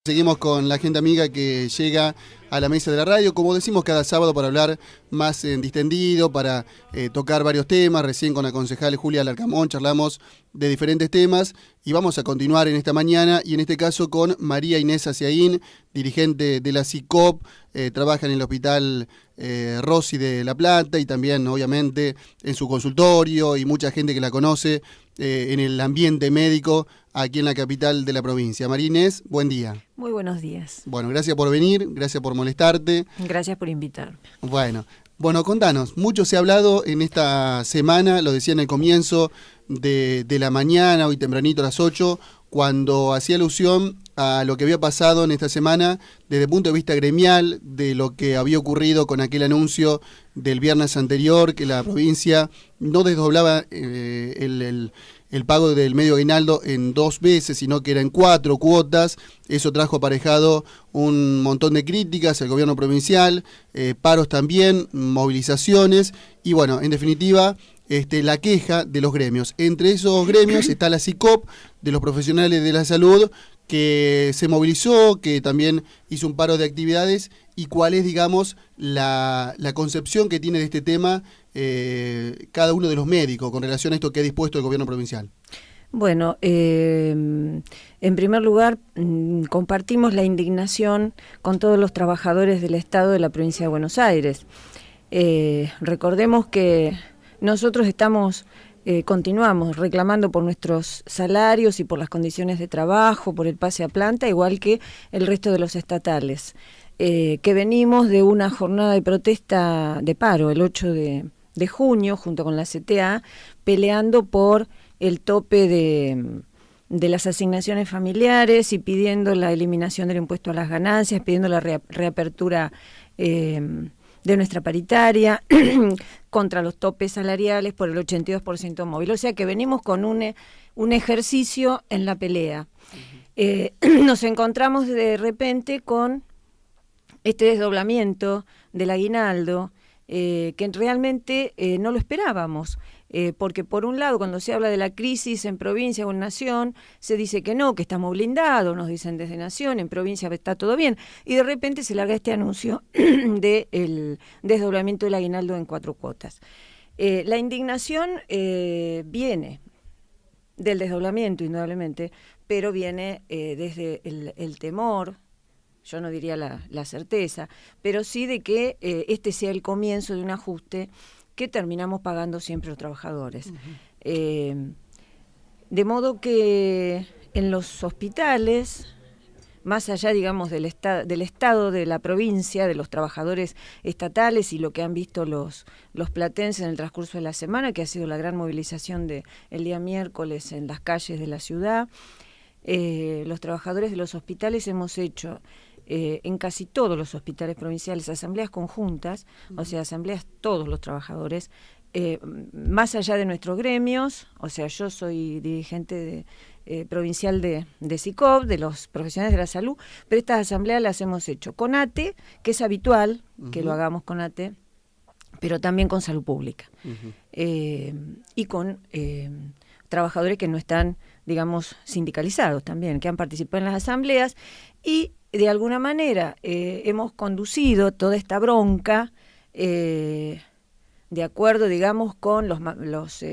Seguimos con la gente amiga que llega a la mesa de la radio, como decimos cada sábado, para hablar más en distendido, para tocar varios temas. Recién con la concejal Julia Larcamón charlamos de diferentes temas y vamos a continuar en esta mañana y en este caso con María Inés Aciaín, dirigente de la CICOP, trabaja en el hospital Rossi de La Plata y también obviamente en su consultorio y mucha gente que la conoce en el ambiente médico aquí en la capital de la provincia. María Inés, buen día. Muy buenos días. Bueno, gracias por venir, gracias por molestarte. Gracias por invitarme. Bueno, contanos, mucho se ha hablado en esta semana, lo decía en el comienzo de la mañana, hoy tempranito a las 8, cuando hacía alusión a lo que había pasado en esta semana desde el punto de vista gremial, de lo que había ocurrido con aquel anuncio del viernes anterior, que la provincia no desdoblaba el pago del medio aguinaldo en 2 veces, sino que era en 4 cuotas. Eso trajo aparejado un montón de críticas al gobierno provincial, paros también, movilizaciones y bueno, en definitiva, la queja de los gremios. Entre esos gremios está la CICOP, de los profesionales de la salud, que se movilizó, que también hizo un paro de actividades. ¿Y cuál es, digamos, la concepción que tiene de este tema cada uno de los médicos con relación a esto que ha dispuesto el gobierno provincial? Bueno, en primer lugar, compartimos la indignación con todos los trabajadores del Estado de la provincia de Buenos Aires. Recordemos que nosotros continuamos reclamando por nuestros salarios y por las condiciones de trabajo, por el pase a planta, igual que el resto de los estatales, que venimos de una jornada de protesta de paro el 8 de junio, junto con la CTA, peleando por el tope de las asignaciones familiares y pidiendo la eliminación del impuesto a las ganancias, pidiendo la reapertura de nuestra paritaria, contra los topes salariales por el 82% móvil. O sea que venimos con un ejercicio en la pelea. Nos encontramos de repente con este desdoblamiento del aguinaldo, que realmente no lo esperábamos. Porque por un lado, cuando se habla de la crisis en provincia o en nación, se dice que no, que estamos blindados, nos dicen desde nación, en provincia está todo bien, y de repente se larga este anuncio del desdoblamiento del aguinaldo en 4 cuotas. La indignación viene del desdoblamiento, indudablemente, pero viene desde el temor, yo no diría la certeza, pero sí de que este sea el comienzo de un ajuste que terminamos pagando siempre los trabajadores. Uh-huh. De modo que en los hospitales, más allá, digamos, del estado de la provincia, de los trabajadores estatales y lo que han visto los platenses en el transcurso de la semana, que ha sido la gran movilización el día miércoles en las calles de la ciudad, los trabajadores de los hospitales hemos hecho en casi todos los hospitales provinciales asambleas conjuntas, o sea, asambleas todos los trabajadores, más allá de nuestros gremios. O sea, yo soy dirigente provincial de CICOP, de los profesionales de la salud, pero estas asambleas las hemos hecho con ATE, que es habitual que lo hagamos con ATE, pero también con salud pública, y con trabajadores que no están, digamos, sindicalizados también, que han participado en las asambleas, y de alguna manera hemos conducido toda esta bronca de acuerdo, digamos, con los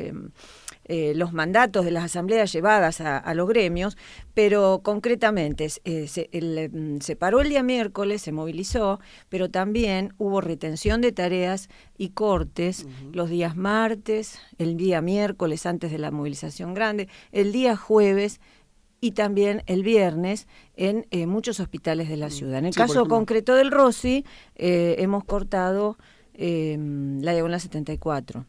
mandatos de las asambleas llevadas a los gremios, pero concretamente se paró el día miércoles, se movilizó, pero también hubo retención de tareas y cortes los días martes, el día miércoles antes de la movilización grande, el día jueves y también el viernes en muchos hospitales de la ciudad. En el caso concreto del Rossi, hemos cortado la diagonal 74.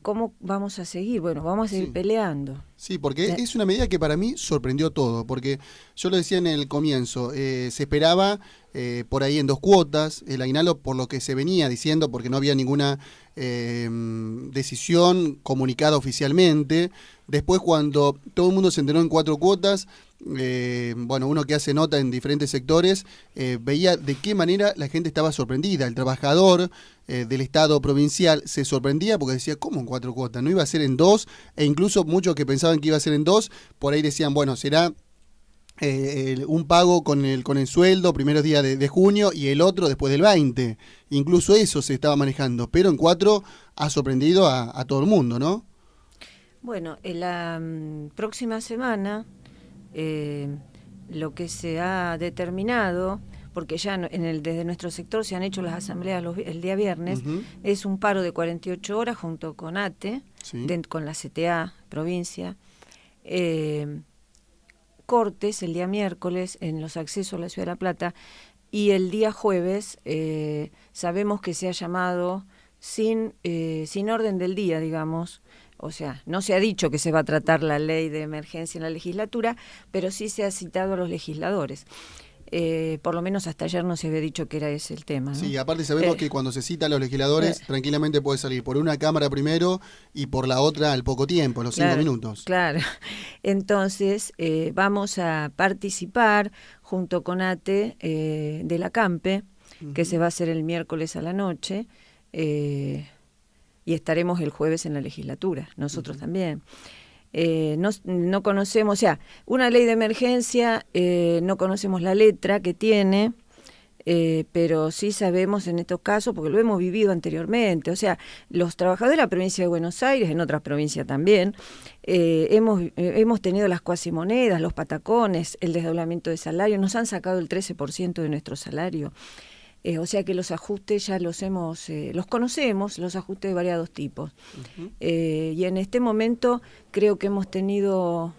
¿Cómo vamos a seguir? Bueno, vamos a seguir peleando. Sí, porque es una medida que para mí sorprendió todo, porque yo lo decía en el comienzo, se esperaba por ahí en 2 cuotas el aguinaldo, por lo que se venía diciendo, porque no había ninguna decisión comunicada oficialmente. Después, cuando todo el mundo se enteró en 4 cuotas, bueno, uno que hace nota en diferentes sectores, veía de qué manera la gente estaba sorprendida. El trabajador del Estado provincial se sorprendía porque decía, ¿cómo en 4 cuotas? No iba a ser en 2, e incluso muchos que pensaban que iba a ser en 2, por ahí decían, bueno, será un pago con el sueldo, primeros días de junio, y el otro después del 20. Incluso eso se estaba manejando, pero en 4 ha sorprendido a todo el mundo, ¿no? Bueno, en la próxima semana lo que se ha determinado, porque ya desde nuestro sector se han hecho las asambleas el día viernes, es un paro de 48 horas junto con ATE, Sí. con la CTA, provincia, cortes el día miércoles en los accesos a la Ciudad de La Plata, y el día jueves sabemos que se ha llamado sin orden del día, digamos. O sea, no se ha dicho que se va a tratar la ley de emergencia en la legislatura, pero sí se ha citado a los legisladores. Por lo menos hasta ayer no se había dicho que era ese el tema, ¿no? Sí, aparte sabemos que cuando se cita a los legisladores, tranquilamente puede salir por una cámara primero y por la otra al poco tiempo, a los 5 minutos. Claro. Entonces, vamos a participar junto con ATE de la CAMPE, que se va a hacer el miércoles a la noche, y estaremos el jueves en la legislatura, nosotros también. No conocemos, o sea, una ley de emergencia, no conocemos la letra que tiene, pero sí sabemos en estos casos, porque lo hemos vivido anteriormente, o sea, los trabajadores de la provincia de Buenos Aires, en otras provincias también, hemos tenido las cuasimonedas, los patacones, el desdoblamiento de salario, nos han sacado el 13% de nuestro salario. O sea que los ajustes ya los conocemos, los ajustes de variados tipos. Y en este momento creo que hemos tenido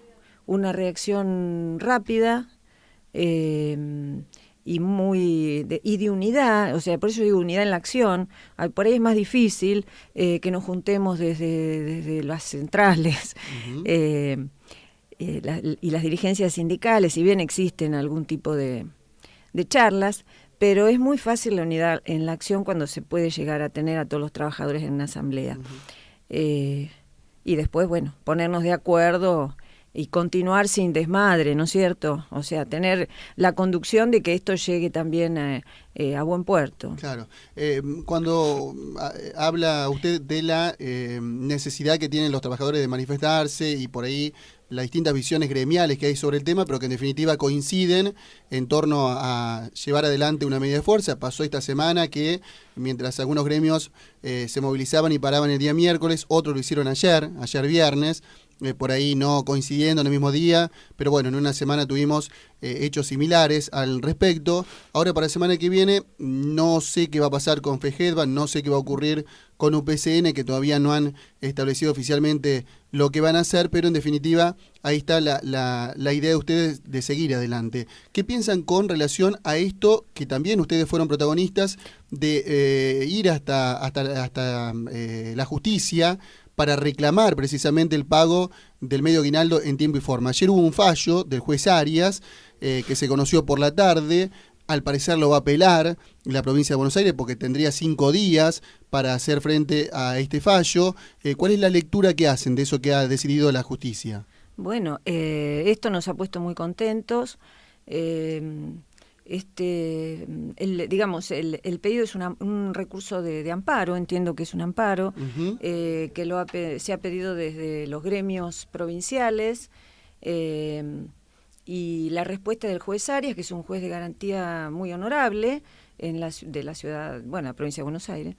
una reacción rápida y de unidad, o sea, por eso digo unidad en la acción. Por ahí es más difícil que nos juntemos desde las centrales. Y las dirigencias sindicales, si bien existen algún tipo de charlas, pero es muy fácil la unidad en la acción cuando se puede llegar a tener a todos los trabajadores en una asamblea. Y después, bueno, ponernos de acuerdo y continuar sin desmadre, ¿no es cierto? O sea, tener la conducción de que esto llegue también a buen puerto. Claro. Cuando habla usted de la necesidad que tienen los trabajadores de manifestarse y por ahí las distintas visiones gremiales que hay sobre el tema, pero que en definitiva coinciden en torno a llevar adelante una medida de fuerza. Pasó esta semana que mientras algunos gremios se movilizaban y paraban el día miércoles, otros lo hicieron ayer viernes, por ahí no coincidiendo en el mismo día, pero bueno, en una semana tuvimos hechos similares al respecto. Ahora para la semana que viene no sé qué va a pasar con FEGEDBA, no sé qué va a ocurrir con UPCN, que todavía no han establecido oficialmente lo que van a hacer, pero en definitiva ahí está la idea de ustedes de seguir adelante. ¿Qué piensan con relación a esto, que también ustedes fueron protagonistas, de ir hasta la justicia para reclamar precisamente el pago del medio aguinaldo en tiempo y forma? Ayer hubo un fallo del juez Arias que se conoció por la tarde. Al parecer lo va a apelar la provincia de Buenos Aires porque tendría 5 días para hacer frente a este fallo. ¿Cuál es la lectura que hacen de eso que ha decidido la justicia? Bueno, esto nos ha puesto muy contentos. Digamos, el pedido es un recurso de amparo, entiendo que es un amparo, que se ha pedido desde los gremios provinciales, y la respuesta del juez Arias, que es un juez de garantía muy honorable de la ciudad, bueno, la provincia de Buenos Aires,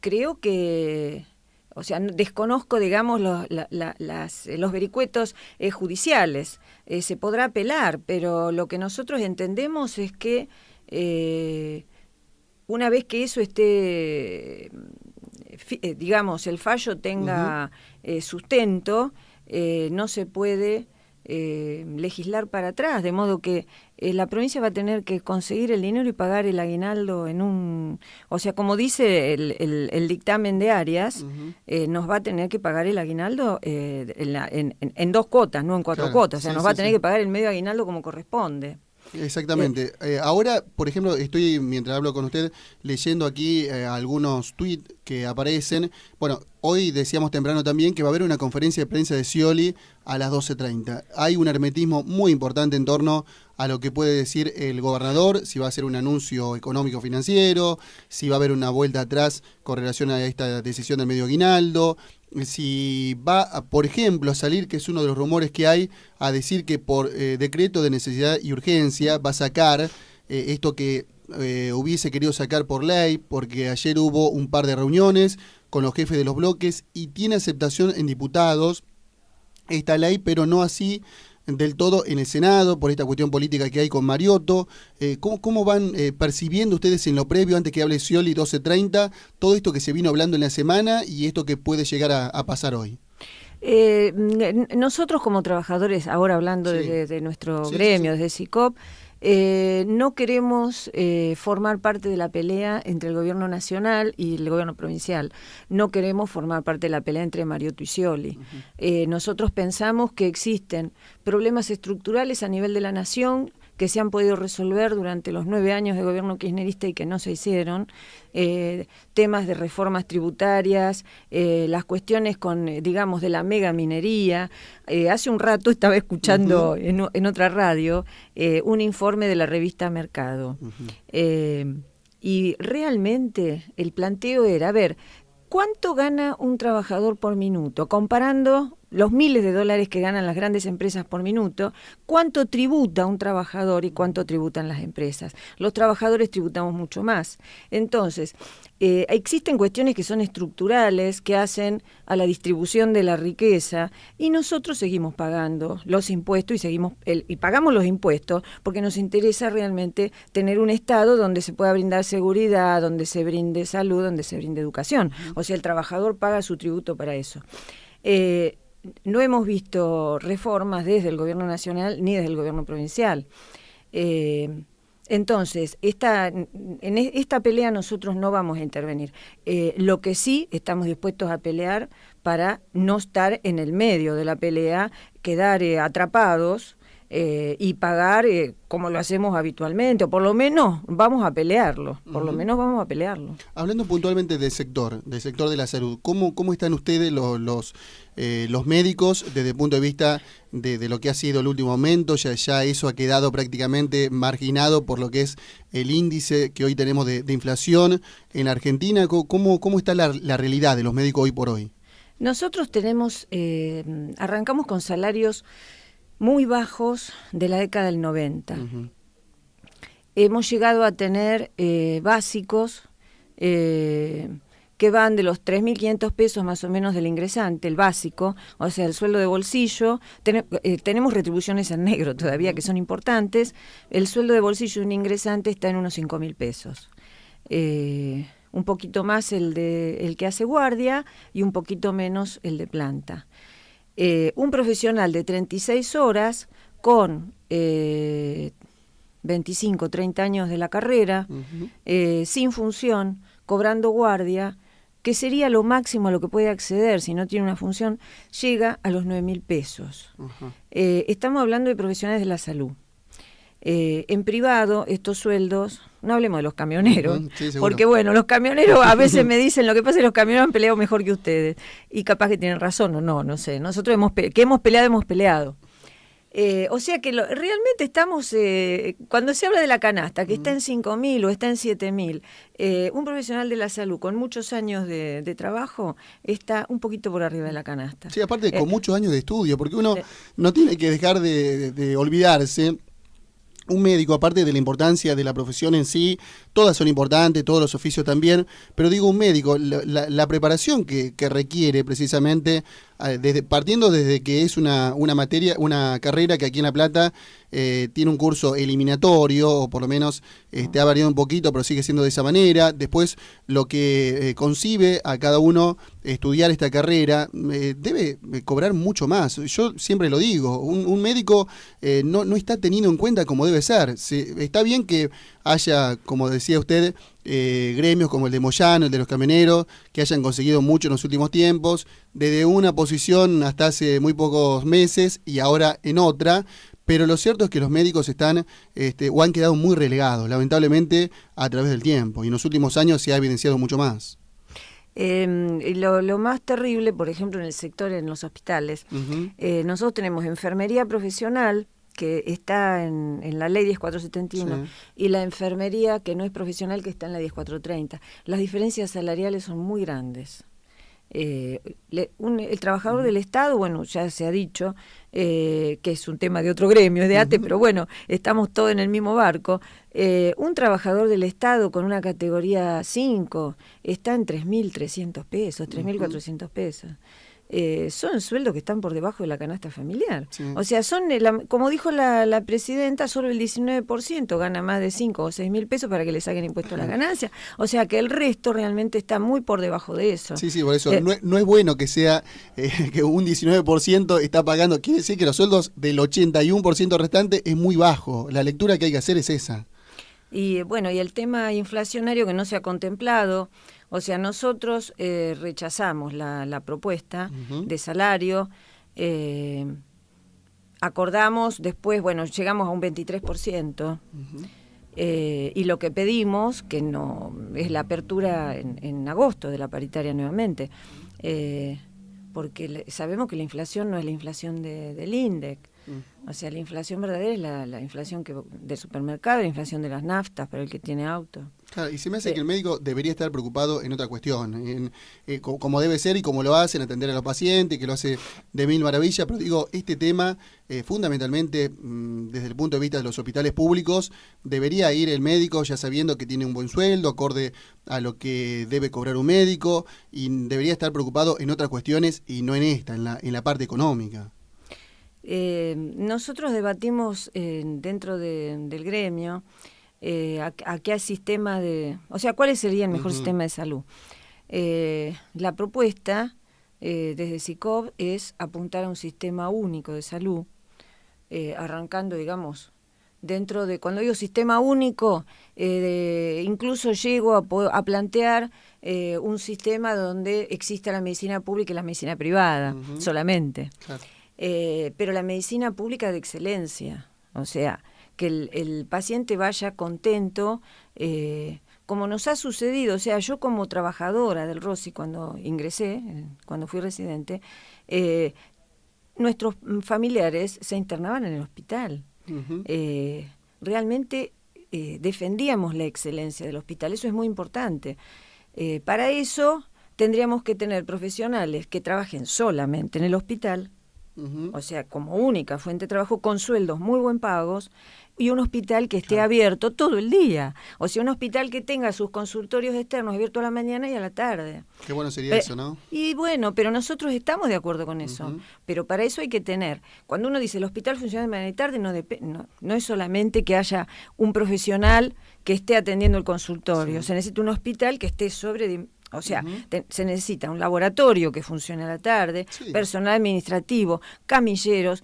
creo que, o sea, desconozco, digamos, los vericuetos judiciales. Se podrá apelar, pero lo que nosotros entendemos es que una vez que eso esté, digamos, el fallo tenga sustento, no se puede legislar para atrás, de modo que la provincia va a tener que conseguir el dinero y pagar el aguinaldo o sea, como dice el dictamen de Arias, nos va a tener que pagar el aguinaldo en 2 cuotas, no en 4 cuotas, o sea, nos va a tener que pagar el medio aguinaldo como corresponde. Exactamente. Ahora, por ejemplo, estoy, mientras hablo con usted, leyendo aquí algunos tuits que aparecen. Bueno, hoy decíamos temprano también que va a haber una conferencia de prensa de Scioli a las 12:30. Hay un hermetismo muy importante en torno a lo que puede decir el gobernador, si va a hacer un anuncio económico-financiero, si va a haber una vuelta atrás con relación a esta decisión del medio aguinaldo. si va, por ejemplo, a salir, que es uno de los rumores que hay, a decir que por decreto de necesidad y urgencia va a sacar esto que hubiese querido sacar por ley, porque ayer hubo un par de reuniones con los jefes de los bloques y tiene aceptación en diputados esta ley, pero no así del todo en el Senado, por esta cuestión política que hay con Mariotto. ¿Cómo van percibiendo ustedes en lo previo, antes que hable Scioli 12:30, todo esto que se vino hablando en la semana y esto que puede llegar a pasar hoy? Nosotros como trabajadores, ahora hablando Sí. de nuestro gremio, desde SICOP, no queremos formar parte de la pelea entre el gobierno nacional y el gobierno provincial. No queremos formar parte de la pelea entre Mariotto y Scioli. Nosotros pensamos que existen problemas estructurales a nivel de la nación que se han podido resolver durante los 9 años de gobierno kirchnerista y que no se hicieron, temas de reformas tributarias, las cuestiones con, digamos, de la mega minería. Hace un rato estaba escuchando en otra radio un informe de la revista Mercado. Y realmente el planteo era, a ver, ¿cuánto gana un trabajador por minuto? Comparando los miles de dólares que ganan las grandes empresas por minuto, ¿cuánto tributa un trabajador y cuánto tributan las empresas? Los trabajadores tributamos mucho más. Entonces, existen cuestiones que son estructurales, que hacen a la distribución de la riqueza, y nosotros seguimos pagando los impuestos y pagamos los impuestos porque nos interesa realmente tener un Estado donde se pueda brindar seguridad, donde se brinde salud, donde se brinde educación. O sea, el trabajador paga su tributo para eso. No hemos visto reformas desde el gobierno nacional ni desde el gobierno provincial. Entonces, en esta pelea nosotros no vamos a intervenir. Lo que sí estamos dispuestos a pelear para no estar en el medio de la pelea, quedar atrapados y pagar como lo hacemos habitualmente, o por lo menos vamos a pelearlo, Hablando puntualmente del sector de la salud, ¿cómo están ustedes los médicos desde el punto de vista de lo que ha sido el último aumento? Ya eso ha quedado prácticamente marginado por lo que es el índice que hoy tenemos de inflación en Argentina. ¿Cómo está la realidad de los médicos hoy por hoy? Nosotros arrancamos con salarios muy bajos de la década del 90. Hemos llegado a tener básicos que van de los 3.500 pesos más o menos del ingresante, el básico, o sea, el sueldo de bolsillo. Tenemos retribuciones en negro todavía que son importantes. El sueldo de bolsillo de un ingresante está en unos 5.000 pesos. Un poquito más el que hace guardia y un poquito menos el de planta. Un profesional de 36 horas con 25, 30 años de la carrera, sin función, cobrando guardia, que sería lo máximo a lo que puede acceder si no tiene una función, llega a los 9.000 pesos. Estamos hablando de profesionales de la salud. En privado, estos sueldos, no hablemos de los camioneros, sí, porque bueno, los camioneros a veces me dicen, lo que pasa es que los camioneros han peleado mejor que ustedes, y capaz que tienen razón, no sé, nosotros hemos peleado. O sea que realmente estamos, cuando se habla de la canasta, que está en 5.000 o está en 7.000, un profesional de la salud con muchos años de trabajo está un poquito por arriba de la canasta. Sí, aparte con muchos años de estudio, porque uno no tiene que dejar de olvidarse. Un médico, aparte de la importancia de la profesión en sí, todas son importantes, todos los oficios también, pero digo un médico, la preparación que requiere precisamente, partiendo desde que es una carrera que aquí en La Plata tiene un curso eliminatorio, o por lo menos ha variado un poquito, pero sigue siendo de esa manera. Después, lo que concibe a cada uno estudiar esta carrera, debe cobrar mucho más. Yo siempre lo digo, un médico no está tenido en cuenta como debe ser. Está bien que haya, como decía usted, gremios como el de Moyano, el de los camioneros, que hayan conseguido mucho en los últimos tiempos, desde una posición hasta hace muy pocos meses y ahora en otra, pero lo cierto es que los médicos están o han quedado muy relegados, lamentablemente, a través del tiempo, y en los últimos años se ha evidenciado mucho más. Lo más terrible, por ejemplo, en el sector, en los hospitales, nosotros tenemos enfermería profesional, que está en la ley 10471, y la enfermería que no es profesional, que está en la 10430. Las diferencias salariales son muy grandes. El trabajador del Estado, bueno, ya se ha dicho que es un tema de otro gremio, es de ATE, pero bueno, estamos todos en el mismo barco. Un trabajador del Estado con una categoría 5 está en 3.300 pesos, 3.400 pesos. Son sueldos que están por debajo de la canasta familiar. Sí. O sea, como dijo la presidenta, solo el 19% gana más de 5 o 6.000 pesos para que le saquen impuesto a la ganancia. O sea que el resto realmente está muy por debajo de eso. Sí, por eso no es bueno que sea que un 19% está pagando. Quiere decir que los sueldos del 81% restante es muy bajo. La lectura que hay que hacer es esa. Y bueno, y el tema inflacionario que no se ha contemplado, o sea, nosotros rechazamos la propuesta de salario, acordamos después, bueno, llegamos a un 23%, y lo que pedimos, que no es la apertura en agosto de la paritaria nuevamente, porque sabemos que la inflación no es la inflación del INDEC. O sea, la inflación verdadera es la inflación del supermercado, la inflación de las naftas para el que tiene auto. Claro, y se me hace que el médico debería estar preocupado en otra cuestión, como debe ser y como lo hace, en atender a los pacientes, que lo hace de mil maravillas, pero digo, este tema, fundamentalmente, desde el punto de vista de los hospitales públicos, debería ir el médico ya sabiendo que tiene un buen sueldo, acorde a lo que debe cobrar un médico, y debería estar preocupado en otras cuestiones y no en esta, en la parte económica. Nosotros debatimos dentro del gremio a qué sistema o sea, cuál sería el mejor sistema de salud. La propuesta desde SICOP es apuntar a un sistema único de salud, arrancando, digamos, dentro de, cuando digo sistema único, incluso llego a plantear un sistema donde exista la medicina pública y la medicina privada, solamente. Claro. Pero la medicina pública de excelencia, o sea, que el paciente vaya contento, como nos ha sucedido. O sea, yo como trabajadora del Rossi cuando ingresé, cuando fui residente, nuestros familiares se internaban en el hospital. Realmente defendíamos la excelencia del hospital, eso es muy importante. Para eso tendríamos que tener profesionales que trabajen solamente en el hospital, o sea, como única fuente de trabajo, con sueldos muy buen pagos, y un hospital que esté abierto todo el día. O sea, un hospital que tenga sus consultorios externos abiertos a la mañana y a la tarde. Qué bueno sería eso, ¿no? Y bueno, pero nosotros estamos de acuerdo con eso. Pero para eso hay que tener, cuando uno dice el hospital funciona de mañana y tarde, no es solamente que haya un profesional que esté atendiendo el consultorio. Se necesita un hospital que esté o sea, se necesita un laboratorio que funcione a la tarde, personal administrativo, camilleros.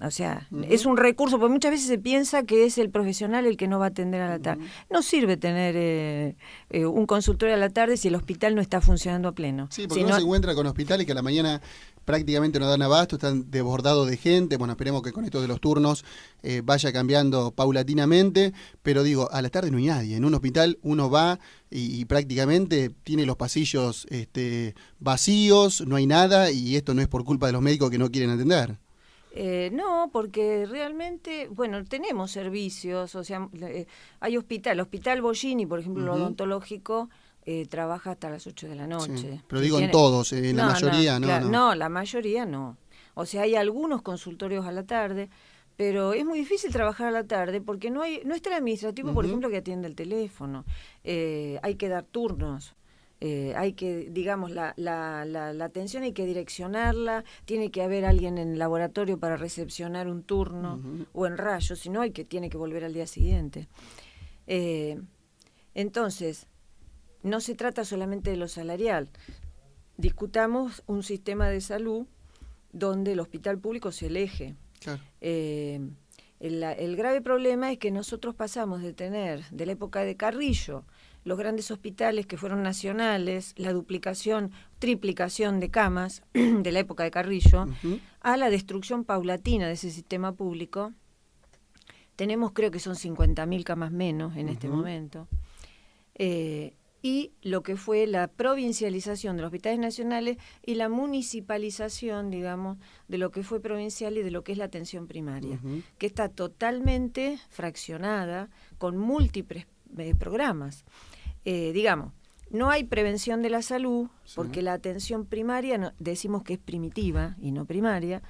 O sea, es un recurso, porque muchas veces se piensa que es el profesional el que no va a atender a la tarde. No sirve tener un consultorio a la tarde si el hospital no está funcionando a pleno. Sí, porque uno se encuentra con hospitales que a la mañana prácticamente no dan abasto, están desbordados de gente. Bueno, esperemos que con esto de los turnos vaya cambiando paulatinamente, pero digo, a la tarde no hay nadie. En un hospital uno va y prácticamente tiene los pasillos vacíos, no hay nada, y esto no es por culpa de los médicos que no quieren atender. No, porque realmente, bueno, tenemos servicios, o sea, hay el Hospital Bollini, por ejemplo, el odontológico, trabaja hasta las 8 de la noche. Sí, pero digo en todos, en la mayoría, no, la mayoría no. O sea, hay algunos consultorios a la tarde, pero es muy difícil trabajar a la tarde porque no está el administrativo, por ejemplo, que atiende el teléfono. Hay que dar turnos. Hay que, digamos, la atención hay que direccionarla, tiene que haber alguien en el laboratorio para recepcionar un turno, o en rayos, si no tiene que volver al día siguiente. Entonces, no se trata solamente de lo salarial. Discutamos un sistema de salud donde el hospital público se elige. Claro. El grave problema es que nosotros pasamos de tener, de la época de Carrillo, los grandes hospitales que fueron nacionales, la triplicación de camas de la época de Carrillo, a la destrucción paulatina de ese sistema público. Tenemos, creo que son 50.000 camas menos en este momento. Y lo que fue la provincialización de los hospitales nacionales y la municipalización, digamos, de lo que fue provincial y de lo que es la atención primaria, que está totalmente fraccionada con múltiples programas. Digamos, No hay prevención de la salud, porque la atención primaria decimos que es primitiva y no primaria.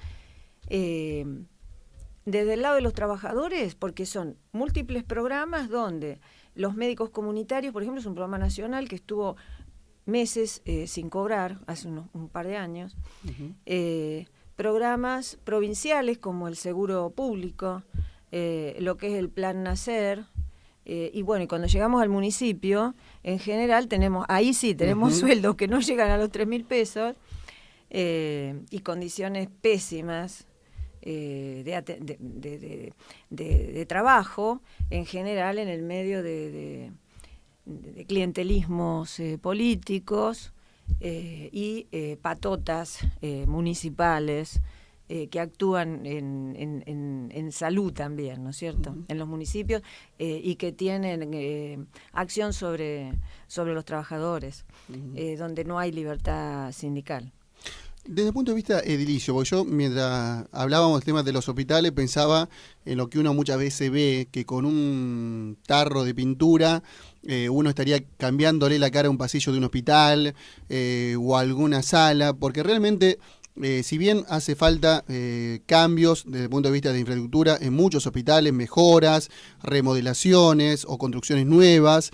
Desde el lado de los trabajadores, porque son múltiples programas donde los médicos comunitarios, por ejemplo, es un programa nacional que estuvo meses sin cobrar, hace un par de años, programas provinciales como el seguro público, lo que es el Plan Nacer, y bueno, y cuando llegamos al municipio, en general tenemos sueldos que no llegan a los 3.000 pesos y condiciones pésimas de trabajo, en general en el medio de clientelismos políticos y patotas municipales que actúan en salud también, ¿no es cierto?, en los municipios y que tienen acción sobre los trabajadores, donde no hay libertad sindical. Desde el punto de vista edilicio, porque yo mientras hablábamos del tema de los hospitales pensaba en lo que uno muchas veces ve, que con un tarro de pintura uno estaría cambiándole la cara a un pasillo de un hospital o a alguna sala, porque realmente si bien hace falta cambios desde el punto de vista de infraestructura en muchos hospitales, mejoras, remodelaciones o construcciones nuevas,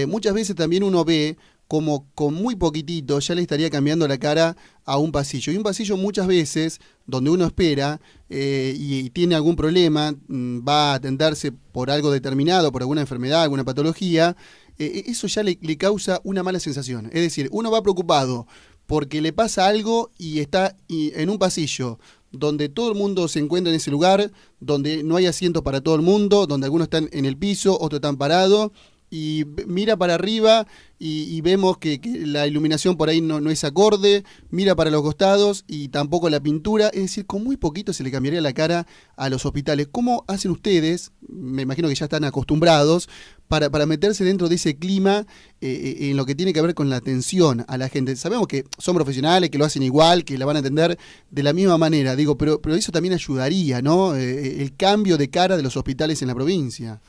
muchas veces también uno ve como con muy poquitito ya le estaría cambiando la cara a un pasillo. Y un pasillo muchas veces, donde uno espera y tiene algún problema, va a atenderse por algo determinado, por alguna enfermedad, alguna patología, eso ya le causa una mala sensación. Es decir, uno va preocupado porque le pasa algo y está en un pasillo donde todo el mundo se encuentra en ese lugar, donde no hay asientos para todo el mundo, donde algunos están en el piso, otros están parados, y mira para arriba y vemos que la iluminación por ahí no es acorde, mira para los costados y tampoco la pintura, es decir, con muy poquito se le cambiaría la cara a los hospitales. ¿Cómo hacen ustedes, me imagino que ya están acostumbrados, para meterse dentro de ese clima en lo que tiene que ver con la atención a la gente? Sabemos que son profesionales, que lo hacen igual, que la van a atender de la misma manera, digo, pero eso también ayudaría, ¿no? El cambio de cara de los hospitales en la provincia.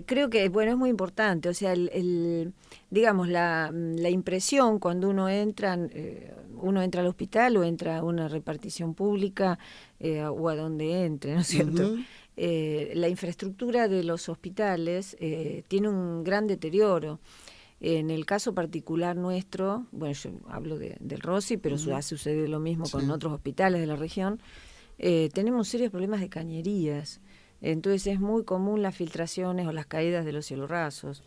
Creo que, bueno, es muy importante, o sea, digamos, la impresión cuando uno entra al hospital o entra a una repartición pública o a donde entre, ¿no es cierto? La infraestructura de los hospitales tiene un gran deterioro. En el caso particular nuestro, bueno, yo hablo del Rossi, pero ha sucedido lo mismo con otros hospitales de la región, tenemos serios problemas de cañerías. Entonces es muy común las filtraciones o las caídas de los cielorrasos.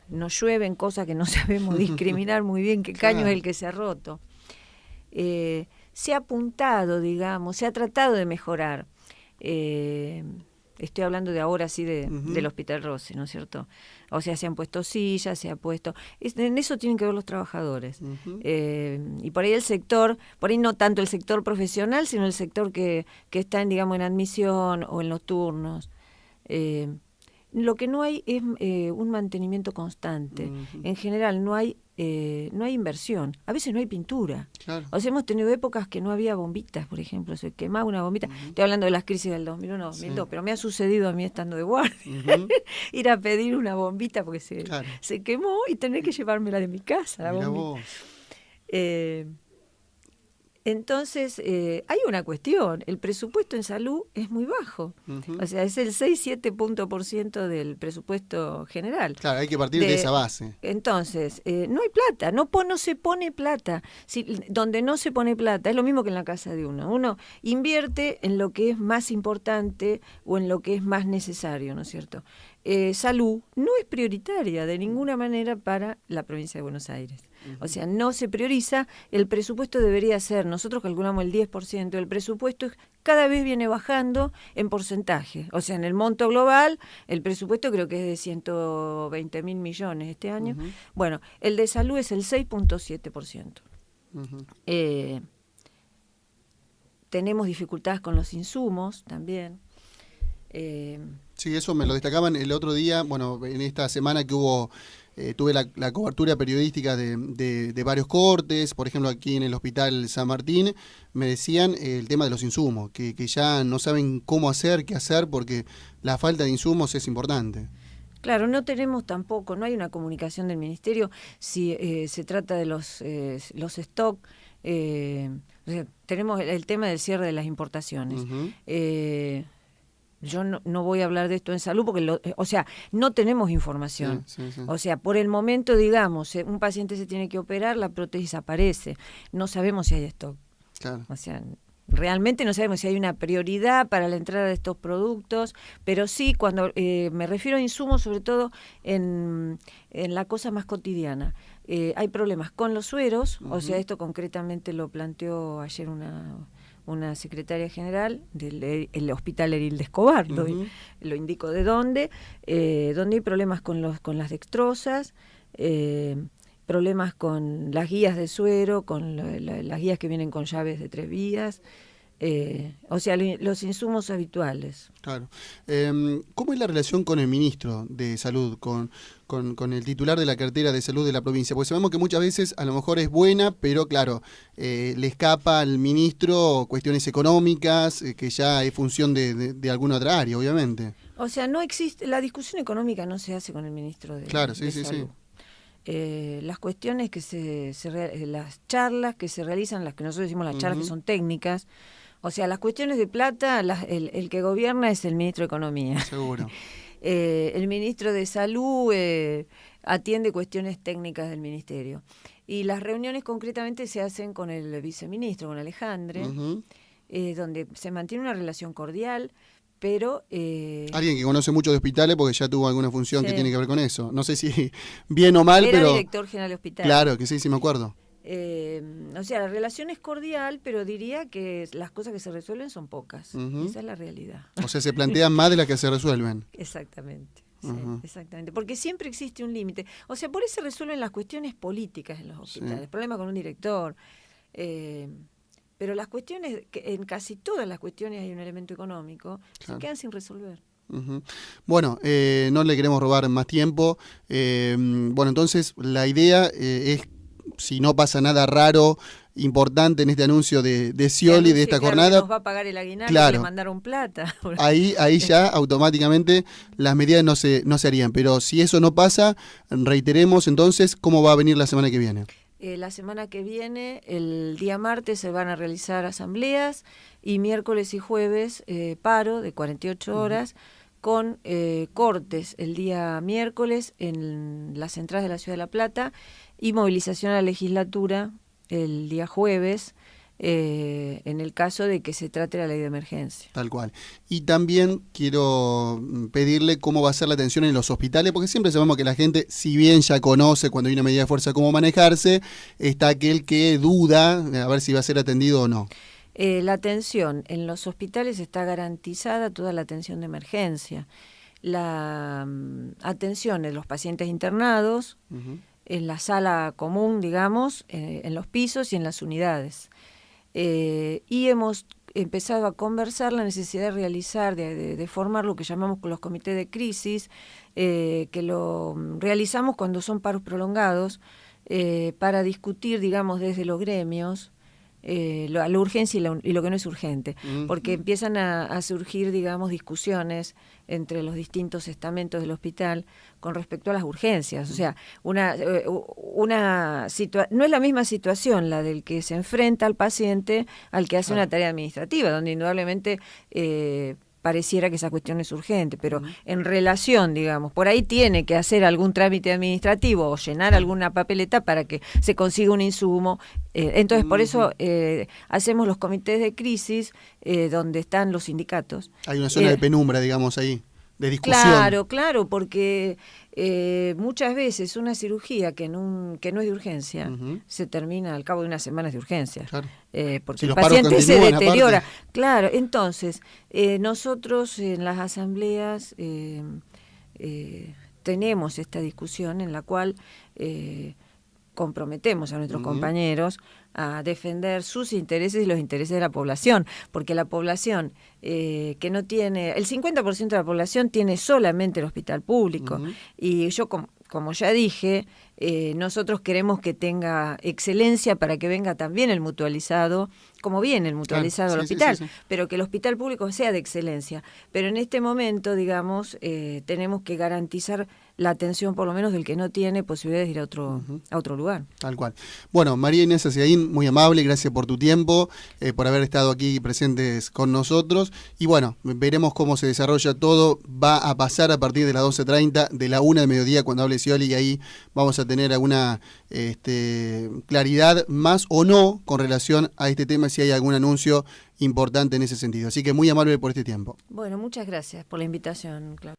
Nos llueven cosas que no sabemos discriminar muy bien qué caño es el que se ha roto. Se ha apuntado, digamos, se ha tratado de mejorar. Estoy hablando de ahora sí del Hospital Rossi, ¿no es cierto? O sea, se han puesto sillas, se ha puesto... En eso tienen que ver los trabajadores. Y por ahí el sector, por ahí no tanto el sector profesional, sino el sector que está en, digamos, en admisión o en los turnos. Lo que no hay es un mantenimiento constante. En general no hay inversión. A veces no hay pintura. Claro. O sea, hemos tenido épocas que no había bombitas, por ejemplo. Se quemaba una bombita. Estoy hablando de las crisis del 2001, 2002, pero me ha sucedido a mí estando de guardia. Ir a pedir una bombita porque se quemó y tener que llevármela de mi casa. La bombita. Entonces, hay una cuestión, el presupuesto en salud es muy bajo, o sea, es el 6-7% del presupuesto general. Claro, hay que partir de esa base. Entonces, no hay plata, no se pone plata. Donde no se pone plata, es lo mismo que en la casa de uno invierte en lo que es más importante o en lo que es más necesario, ¿no es cierto? Salud no es prioritaria de ninguna manera para la provincia de Buenos Aires. O sea, no se prioriza, el presupuesto debería ser, nosotros calculamos el 10%, el presupuesto cada vez viene bajando en porcentaje. O sea, en el monto global, el presupuesto creo que es de 120.000 millones este año. Bueno, el de salud es el 6.7%. Tenemos dificultades con los insumos también. Sí, eso me lo destacaban el otro día, bueno, en esta semana que hubo, tuve la cobertura periodística de varios cortes, por ejemplo aquí en el Hospital San Martín, me decían el tema de los insumos, que ya no saben cómo hacer, qué hacer, porque la falta de insumos es importante. Claro, no tenemos tampoco, no hay una comunicación del Ministerio si se trata de los stock. O sea, tenemos el tema del cierre de las importaciones. Yo no voy a hablar de esto en salud porque, o sea, no tenemos información. Sí. O sea, por el momento, digamos, un paciente se tiene que operar, la prótesis aparece. No sabemos si hay stock. Claro. O sea, realmente no sabemos si hay una prioridad para la entrada de estos productos, pero sí, cuando me refiero a insumos, sobre todo en la cosa más cotidiana. Hay problemas con los sueros, o sea, esto concretamente lo planteó ayer una secretaria general del Hospital Eril de Escobar, lo indico de dónde hay problemas con las dextrosas, problemas con las guías de suero, con las guías que vienen con llaves de 3 vías, o sea, los insumos habituales. Claro. ¿Cómo es la relación con el ministro de Salud, con el titular de la cartera de salud de la provincia? Porque sabemos que muchas veces a lo mejor es buena, pero claro, le escapa al ministro cuestiones económicas, que ya es función de alguna otra área, obviamente. O sea, no existe, la discusión económica no se hace con el ministro de Salud. Sí. Las cuestiones las charlas que se realizan, las que nosotros decimos las charlas que son técnicas, o sea, las cuestiones de plata, el que gobierna es el ministro de Economía. Seguro. El ministro de Salud atiende cuestiones técnicas del ministerio. Y las reuniones concretamente se hacen con el viceministro, con Alejandre, donde se mantiene una relación cordial, pero... Alguien que conoce mucho de hospitales porque ya tuvo alguna función que tiene que ver con eso. No sé si bien o mal, Era pero... director general de hospital. Claro, que sí me acuerdo. O sea, la relación es cordial, pero diría que las cosas que se resuelven son pocas. Esa es la realidad. O sea, se plantean más de las que se resuelven. Exactamente. Sí, exactamente, porque siempre existe un límite. O sea, por eso se resuelven las cuestiones políticas en los hospitales, problemas con un director, pero las cuestiones, en casi todas las cuestiones hay un elemento económico, se quedan sin resolver. Bueno, no le queremos robar más tiempo. Bueno, entonces la idea es, si no pasa nada raro, importante en este anuncio de Scioli, de esta jornada. Nos va a pagar el aguinaldo, le mandaron plata. Ahí ya automáticamente las medidas no se harían. Pero si eso no pasa, reiteremos entonces cómo va a venir la semana que viene. La semana que viene, el día martes, se van a realizar asambleas y miércoles y jueves paro de 48 horas con cortes el día miércoles en las entradas de la Ciudad de La Plata y movilización a la legislatura el día jueves en el caso de que se trate la ley de emergencia. Tal cual. Y también quiero pedirle cómo va a ser la atención en los hospitales, porque siempre sabemos que la gente, si bien ya conoce cuando hay una medida de fuerza cómo manejarse, está aquel que duda a ver si va a ser atendido o no. La atención en los hospitales está garantizada, toda la atención de emergencia. La atención de los pacientes internados, en la sala común, digamos, en los pisos y en las unidades. Y hemos empezado a conversar la necesidad de realizar, de formar lo que llamamos los comités de crisis, que lo realizamos cuando son paros prolongados, para discutir, digamos, desde los gremios, la urgencia y lo que no es urgente, porque empiezan a surgir, digamos, discusiones entre los distintos estamentos del hospital con respecto a las urgencias. O sea, no es la misma situación la del que se enfrenta al paciente al que hace una tarea administrativa, donde indudablemente pareciera que esa cuestión es urgente, pero en relación, digamos, por ahí tiene que hacer algún trámite administrativo o llenar alguna papeleta para que se consiga un insumo. Entonces, por eso hacemos los comités de crisis donde están los sindicatos. Hay una zona de penumbra, digamos, ahí, de discusión. Claro, porque muchas veces una cirugía que no es de urgencia se termina al cabo de unas semanas de urgencia, porque si el paciente se deteriora. Aparte. Claro, entonces nosotros en las asambleas tenemos esta discusión en la cual comprometemos a nuestros compañeros a defender sus intereses y los intereses de la población, porque la población que no tiene, el 50% de la población tiene solamente el hospital público, y yo como ya dije, nosotros queremos que tenga excelencia para que venga también el mutualizado, como viene el mutualizado al hospital, pero que el hospital público sea de excelencia. Pero en este momento, digamos, tenemos que garantizar la atención por lo menos del que no tiene posibilidades de ir a otro lugar. Tal cual. Bueno, María Inés Aciaín, muy amable, gracias por tu tiempo, por haber estado aquí presentes con nosotros. Y bueno, veremos cómo se desarrolla todo. Va a pasar a partir de las 12:30, de la 1 del mediodía, cuando hable Scioli, y ahí vamos a tener alguna claridad más o no con relación a este tema, si hay algún anuncio importante en ese sentido. Así que muy amable por este tiempo. Bueno, muchas gracias por la invitación, Claudio.